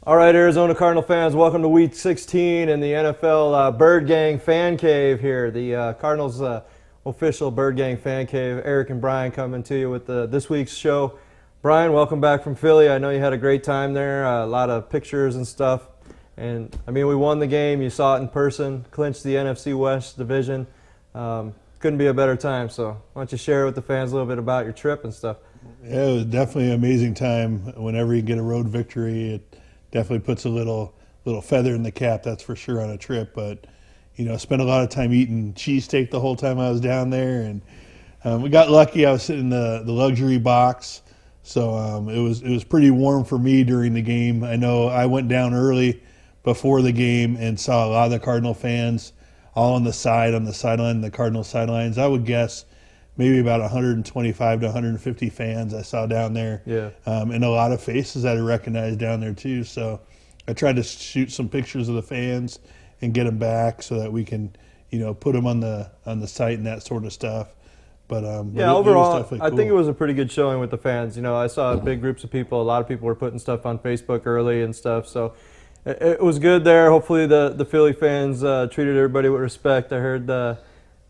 All right, Arizona Cardinal fans, welcome to Week 16 in the NFL BirdGang Fan Cave here. The Cardinals official BirdGang Fan Cave. Eric and Brian coming to you with this week's show. Brian, welcome back from Philly. I know you had a great time there, a lot of pictures and stuff. And, I mean, we won the game. You saw it in person, clinched the NFC West division. Couldn't be a better time. So why don't you share with the fans a little bit about your trip and stuff? Yeah, it was definitely an amazing time. Whenever you get a road victory, it definitely puts a little feather in the cap, that's for sure, on a trip. But spent a lot of time eating cheesesteak the whole time I was down there, and we got lucky. I was sitting in the luxury box, so it was pretty warm for me during the game. I know I went down early before the game and saw a lot of the Cardinal fans all on the sideline, the Cardinal sidelines. I would guess maybe about 125 to 150 fans I saw down there. Yeah. And a lot of faces that I recognized down there too. So I tried to shoot some pictures of the fans and get them back so that we can, put them on the site and that sort of stuff. But yeah, it overall, was definitely cool. I think it was a pretty good showing with the fans. I saw big groups of people. A lot of people were putting stuff on Facebook early and stuff. So it was good there. Hopefully the Philly fans treated everybody with respect. I heard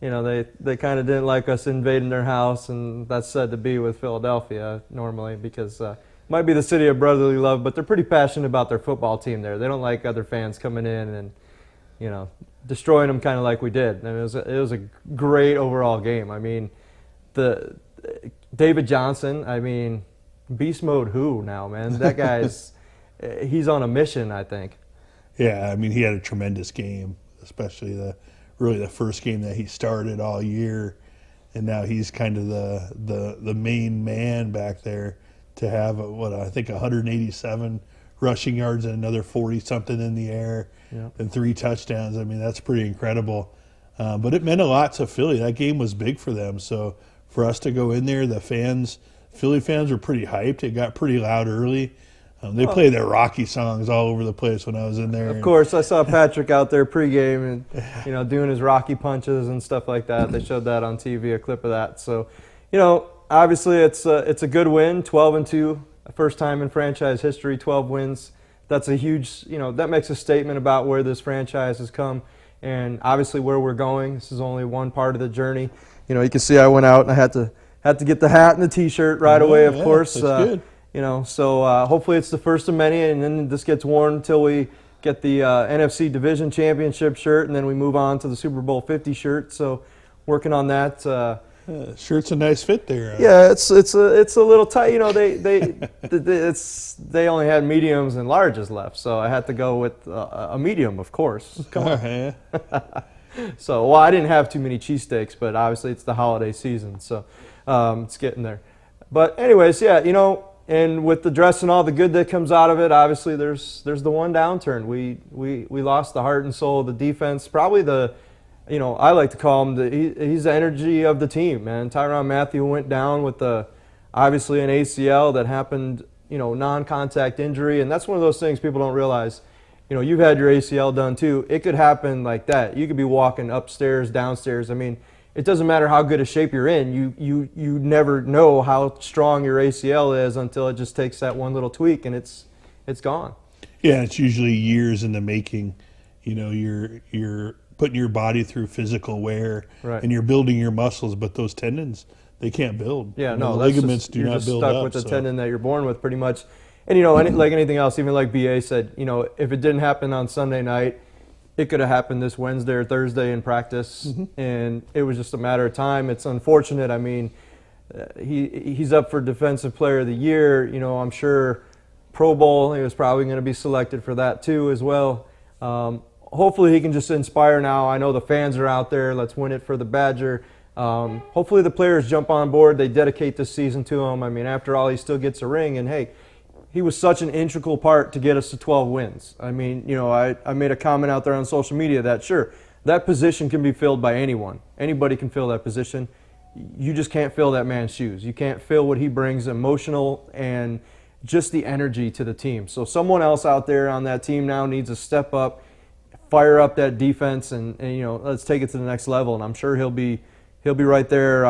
they kind of didn't like us invading their house, and that's said to be with Philadelphia normally because it might be the city of brotherly love, but they're pretty passionate about their football team there. They don't like other fans coming in and destroying them kind of like we did. And it was a great overall game. I mean, the David Johnson, I mean, beast mode who now, man? That guy's he's on a mission, I think. Yeah, I mean, he had a tremendous game, especially the first game that he started all year, and now he's kind of the main man back there to have I think 187 rushing yards and another 40 something in the air, Yeah. and 3 touchdowns. I mean, that's pretty incredible. But it meant a lot to Philly. That game was big for them. So for us to go in there, Philly fans were pretty hyped. It got pretty loud early. They played their Rocky songs all over the place when I was in there. Of course, I saw Patrick out there pregame and doing his Rocky punches and stuff like that. They showed that on TV, a clip of that. So, obviously it's a good win, 12-2, first time in franchise history, 12 wins. That's a huge, that makes a statement about where this franchise has come and obviously where we're going. This is only one part of the journey. You can see I went out and I had to get the hat and the T-shirt right away. Of course. That's good. So hopefully it's the first of many, and then this gets worn until we get the NFC Division Championship shirt, and then we move on to the Super Bowl 50 shirt. So working on that. Shirt's a nice fit there. Yeah, it's a little tight. They only had mediums and larges left, so I had to go with a medium, of course. Come on. Yeah. So, I didn't have too many cheesesteaks, but obviously it's the holiday season, so it's getting there. But anyways, yeah, and with the dress and all the good that comes out of it, obviously there's the one downturn. We lost the heart and soul of the defense. Probably I like to call him he's the energy of the team, man. Tyrann Mathieu went down with obviously an ACL that happened, non-contact injury, and that's one of those things people don't realize. You've had your ACL done too. It could happen like that. You could be walking upstairs, downstairs. I mean, it doesn't matter how good a shape you're in. You never know how strong your ACL is until it just takes that one little tweak and it's gone. Yeah, it's usually years in the making. You're putting your body through physical wear, Right. And you're building your muscles, but those tendons, they can't build. Yeah, the that's ligaments just, do you're not just build stuck up. with the so. tendon that you're born with, pretty much. And like anything else, even like BA said, if it didn't happen on Sunday night, it could have happened this Wednesday or Thursday in practice, and it was just a matter of time. It's unfortunate. I mean, he's up for Defensive Player of the Year. I'm sure Pro Bowl, he was probably going to be selected for that too as well. Hopefully he can just inspire now. I know the fans are out there. Let's win it for the Badger. Hopefully the players jump on board. They dedicate this season to him. I mean, after all, he still gets a ring, and hey, he was such an integral part to get us to 12 wins. I mean, I made a comment out there on social media that, sure, that position can be filled by anyone. Anybody can fill that position. You just can't fill that man's shoes. You can't fill what he brings, emotional and just the energy to the team. So someone else out there on that team now needs to step up, fire up that defense, and let's take it to the next level. And I'm sure he'll be right there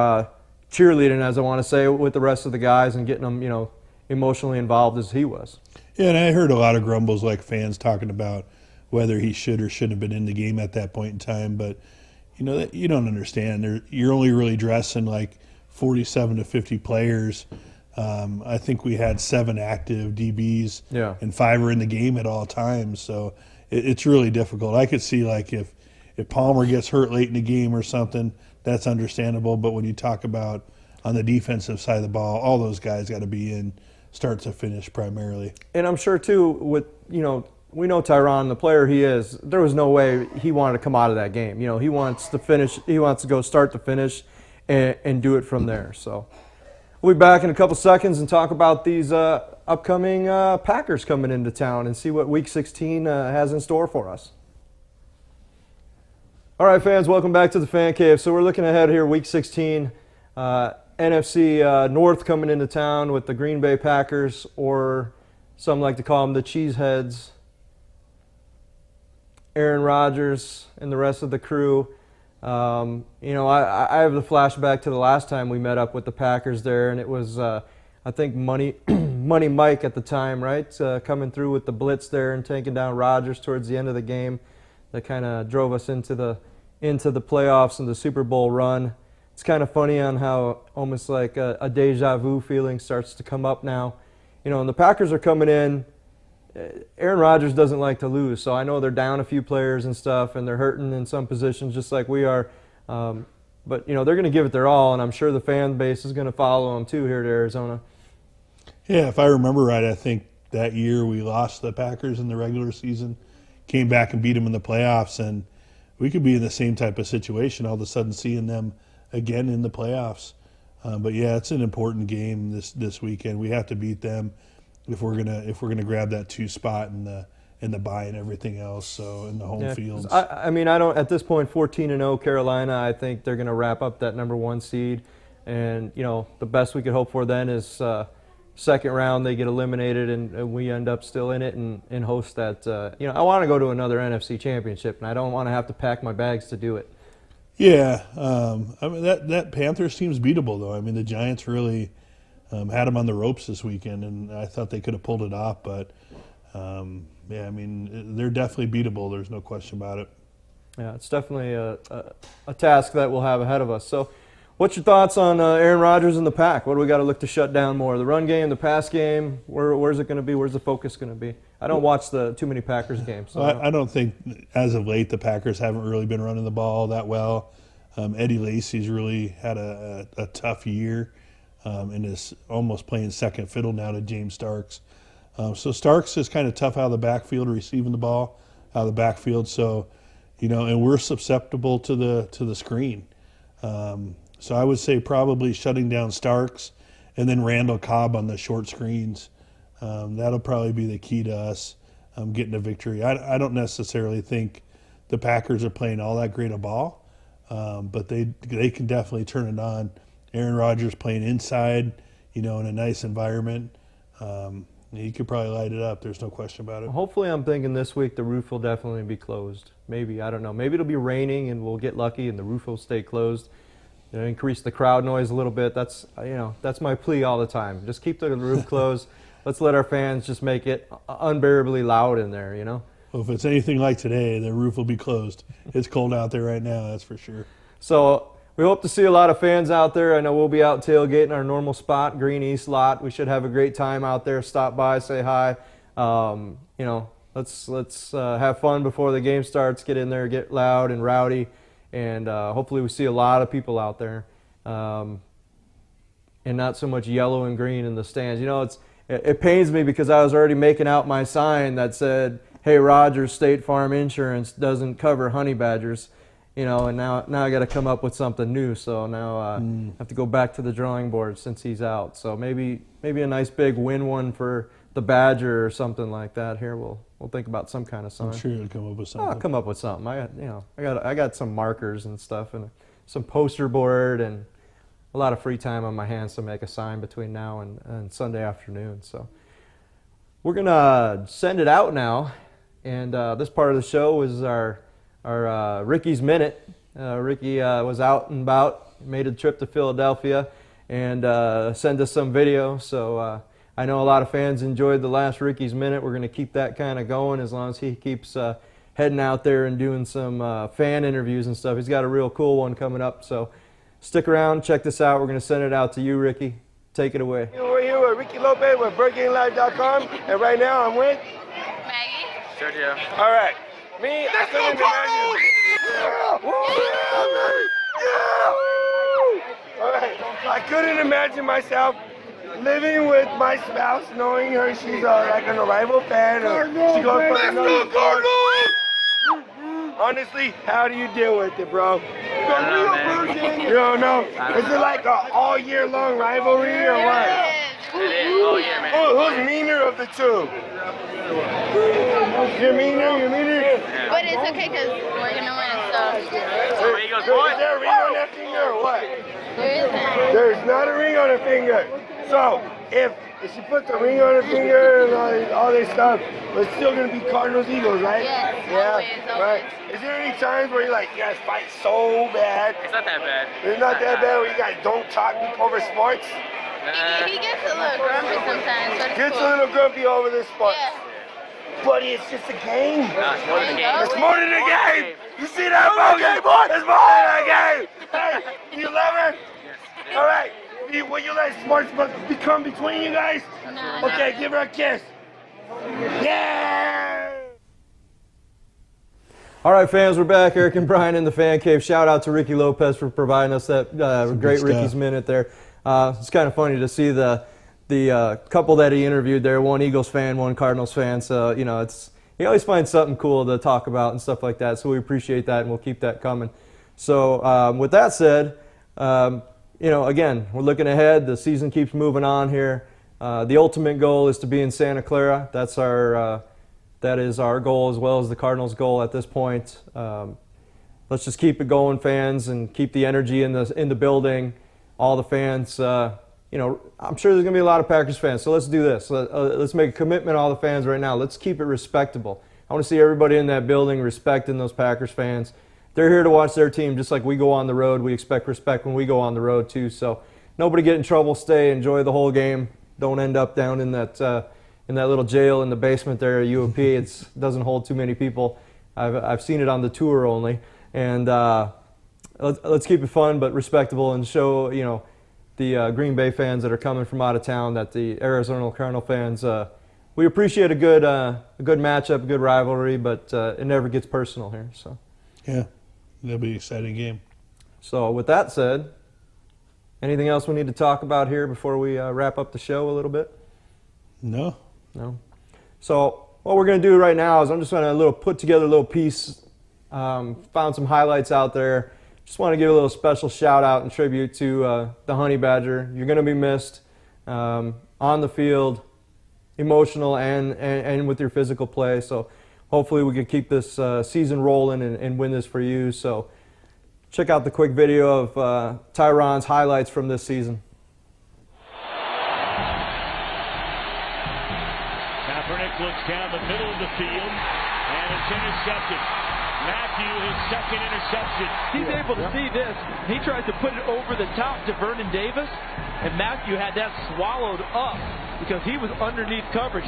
cheerleading, as I want to say, with the rest of the guys and getting them, emotionally involved as he was. Yeah, and I heard a lot of grumbles, like fans talking about whether he should or shouldn't have been in the game at that point in time. But that you don't understand. You're only really dressing like 47 to 50 players. I think we had 7 active DBs, Yeah. and 5 were in the game at all times. So it's really difficult. I could see like if Palmer gets hurt late in the game or something, that's understandable. But when you talk about on the defensive side of the ball, all those guys got to be in start to finish primarily. And I'm sure too, with we know Tyron, the player he is. There was no way he wanted to come out of that game. He wants to finish. He wants to go start to finish, and do it from there. So we'll be back in a couple seconds and talk about these upcoming Packers coming into town and see what Week 16 has in store for us. All right, fans, welcome back to the Fan Cave. So we're looking ahead here, Week 16. NFC North coming into town with the Green Bay Packers, or some like to call them the Cheeseheads. Aaron Rodgers and the rest of the crew. I have the flashback to the last time we met up with the Packers there, and it was, I think, Money Mike at the time, right? Coming through with the blitz there and taking down Rodgers towards the end of the game. That kind of drove us into the playoffs and the Super Bowl run. It's kind of funny on how almost like a deja vu feeling starts to come up now. And the Packers are coming in. Aaron Rodgers doesn't like to lose, so I know they're down a few players and stuff, and they're hurting in some positions just like we are. But, they're going to give it their all, and I'm sure the fan base is going to follow them too here to Arizona. Yeah, if I remember right, I think that year we lost the Packers in the regular season, came back and beat them in the playoffs, and we could be in the same type of situation all of a sudden seeing them again in the playoffs. But yeah, it's an important game this weekend. We have to beat them if we're gonna grab that 2 spot in the bye and everything else. So in the home fields. I don't at this point 14-0 Carolina. I think they're gonna wrap up that number 1 seed, and the best we could hope for then is second round they get eliminated and we end up still in it and host that. I want to go to another NFC Championship, and I don't want to have to pack my bags to do it. Yeah, that Panthers team's beatable though. I mean, the Giants really had them on the ropes this weekend, and I thought they could have pulled it off. But they're definitely beatable. There's no question about it. Yeah, it's definitely a task that we'll have ahead of us. So, what's your thoughts on Aaron Rodgers and the Pack? What do we got to look to shut down more? The run game, the pass game. Where's it going to be? Where's the focus going to be? I don't watch too many Packers games. So I don't think as of late the Packers haven't really been running the ball that well. Eddie Lacy's really had a tough year and is almost playing second fiddle now to James Starks. So Starks is kind of tough out of the backfield, receiving the ball out of the backfield. So, and we're susceptible to the screen. So I would say probably shutting down Starks and then Randall Cobb on the short screens. That'll probably be the key to us getting a victory. I don't necessarily think the Packers are playing all that great a ball, but they can definitely turn it on. Aaron Rodgers playing inside, in a nice environment. He could probably light it up. There's no question about it. Well, hopefully, I'm thinking this week the roof will definitely be closed. Maybe, I don't know. Maybe it'll be raining and we'll get lucky and the roof will stay closed. Increase the crowd noise a little bit. That's my plea all the time. Just keep the roof closed. Let's let our fans just make it unbearably loud in there, Well, if it's anything like today, the roof will be closed. It's cold out there right now, that's for sure. So we hope to see a lot of fans out there. I know we'll be out tailgating our normal spot, Green East lot. We should have a great time out there. Stop by, say hi. Let's have fun before the game starts. Get in there, get loud and rowdy, and hopefully we see a lot of people out there, and not so much yellow and green in the stands. It pains me because I was already making out my sign that said, "Hey, Rogers, State Farm Insurance doesn't cover honey badgers," and now I got to come up with something new. So now I have to go back to the drawing board since he's out. So maybe a nice big win one for the Badger or something like that. Here we'll think about some kind of sign. I'm sure you'll come up with something. I'll come up with something. I got some markers and stuff and some poster board and a lot of free time on my hands to make a sign between now and Sunday afternoon. So we're going to send it out now. And this part of the show is our Ricky's Minute. Ricky was out and about, made a trip to Philadelphia, and sent us some video. So I know a lot of fans enjoyed the last Ricky's Minute. We're going to keep that kind of going as long as he keeps heading out there and doing some fan interviews and stuff. He's got a real cool one coming up, so stick around, check this out. We're going to send it out to you, Ricky. Take it away. We're here with Ricky Lopez with BirdGangLive.com, and right now I'm with Maggie. Sergio. All right, me. I couldn't imagine. All right, I couldn't imagine myself living with my spouse, knowing her she's like an arrival fan. She goes for another Cardinals. Honestly, how do you deal with it, bro? You don't know? Is it like an all year long rivalry or what? It is all year, man. Who's meaner of the two? You're meaner? But it's okay because we're going to win, so. Eagles, Is there a ring on that finger or what? There isn't. There's not a ring on her finger. So, if she puts a ring on her finger and all this stuff, it's still going to be Cardinals-Eagles, right? Yes, always. Right. Is there any times where you're like, you guys fight so bad? It's not that bad. It's not that bad where you guys don't talk over sports? He gets a little grumpy sometimes, but it's Gets cool. a little grumpy over this sport. Yeah. Buddy, it's just a game. No, it's more than a game. It's more than a game. You see that, folks? It's more than a game. Hey, you love her? Yes. All right. Will you let sports become between you guys? No. Okay, give her a kiss. Yeah! All right, fans, we're back. Eric and Brian in the Fan Cave. Shout out to Ricky Lopez for providing us that great Ricky's Minute there. It's kind of funny to see the couple that he interviewed there, one Eagles fan, one Cardinals fan. So, you know, he always finds something cool to talk about and stuff like that. So we appreciate that, and we'll keep that coming. So with that said, you know, again, we're looking ahead. The season keeps moving on here. The ultimate goal is to be in Santa Clara. That is our goal as well as the Cardinals' goal at this point. Let's just keep it going, fans, and keep the energy in the building. All the fans, you know, I'm sure there's going to be a lot of Packers fans, so let's do this. Let's make a commitment, all the fans right now. Let's keep it respectable. I want to see everybody in that building respecting those Packers fans. They're here to watch their team just like we go on the road. We expect respect when we go on the road too. So nobody get in trouble. Stay, enjoy the whole game. Don't end up down in that little jail in the basement there at UOP. It doesn't hold too many people. I've seen it on the tour only. And let's keep it fun but respectable and show, you know, the Green Bay fans that are coming from out of town that the Arizona Cardinal fans, we appreciate a good matchup, a good rivalry, but it never gets personal here. So Yeah, that'll be an exciting game. So with that said, anything else we need to talk about here before we wrap up the show a little bit? No. So what we're going to do right now is I'm just going to put together a little piece. Found some highlights out there. Just want to give a little special shout out and tribute to the Honey Badger. You're going to be missed on the field, emotional and with your physical play. So hopefully we can keep this season rolling and win this for you. So check out the quick video of Tyron's highlights from this season. Kaepernick looks down the middle of the field, and it's intercepted. Matthew, his second interception. He's able to see this. He tries to put it over the top to Vernon Davis, and Matthew had that swallowed up because he was underneath coverage.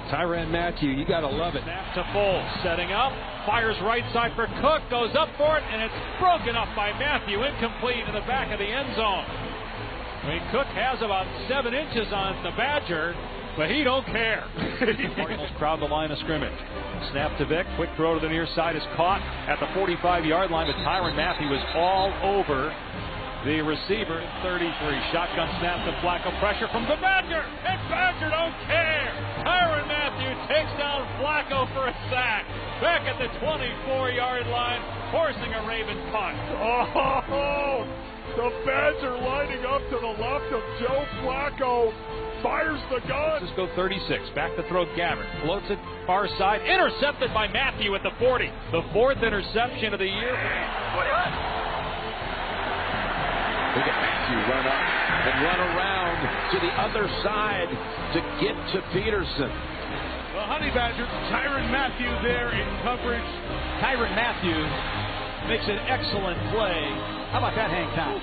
Tyrann Mathieu, you got to love it. Snap to Foles, setting up, fires right side for Cook, goes up for it, and it's broken up by Matthew, incomplete in the back of the end zone. I mean, Cook has about 7 inches on the Badger, but he don't care. Cardinals crowd the line of scrimmage. Snap to Vick, quick throw to the near side is caught at the 45-yard line, but Tyrann Mathieu was all over the receiver. 33, shotgun snap to Flacco, pressure from the Badger, and Badger don't care. Tyrann Mathieu takes down Flacco for a sack. Back at the 24-yard line, forcing a Raven punt. Oh, the Badger lining up to the left of Joe Flacco. Fires the gun. Let's go 36. Back to throw Gabbert. Floats it far side. Intercepted by Mathieu at the 40. The 4th interception of the year. Look at Mathieu run up and run around to the other side to get to Peterson. The Honey Badgers, Tyrann Mathieu there in coverage. Tyrann Mathieu makes an excellent play. How about that hang time?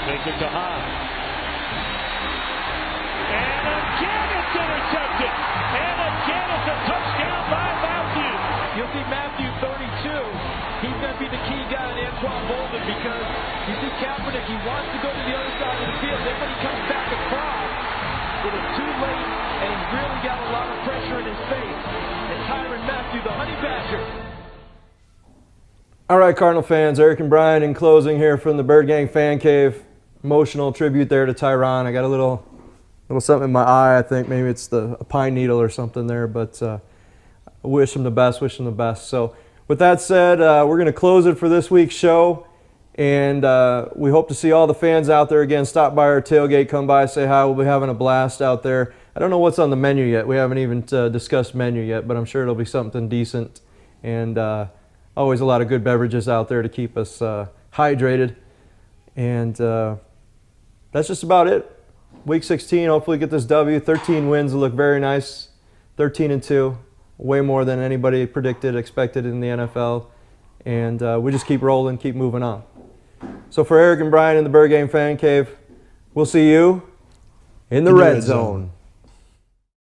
Takes it to High. It was too late, and he really got a lot of pressure in his face. And Tyrann Mathieu, the Honey Badger. All right, Cardinal fans, Eric and Brian in closing here from the BirdGang Fan Cave. Emotional tribute there to Tyrann. I got a little something in my eye. I think maybe it's a pine needle or something there, but wish him the best, wish him the best. So with that said, we're going to close it for this week's show, and we hope to see all the fans out there again. Stop by our tailgate, come by, say hi. We'll be having a blast out there. I don't know what's on the menu yet. We haven't even discussed menu yet, but I'm sure it'll be something decent, and always a lot of good beverages out there to keep us hydrated. And that's just about it. Week 16, hopefully get this W. 13 wins will look very nice. 13-2, way more than anybody predicted, expected in the NFL. And we just keep rolling, keep moving on. So for Eric and Brian in the BirdGang Fan Cave, we'll see you in the red zone.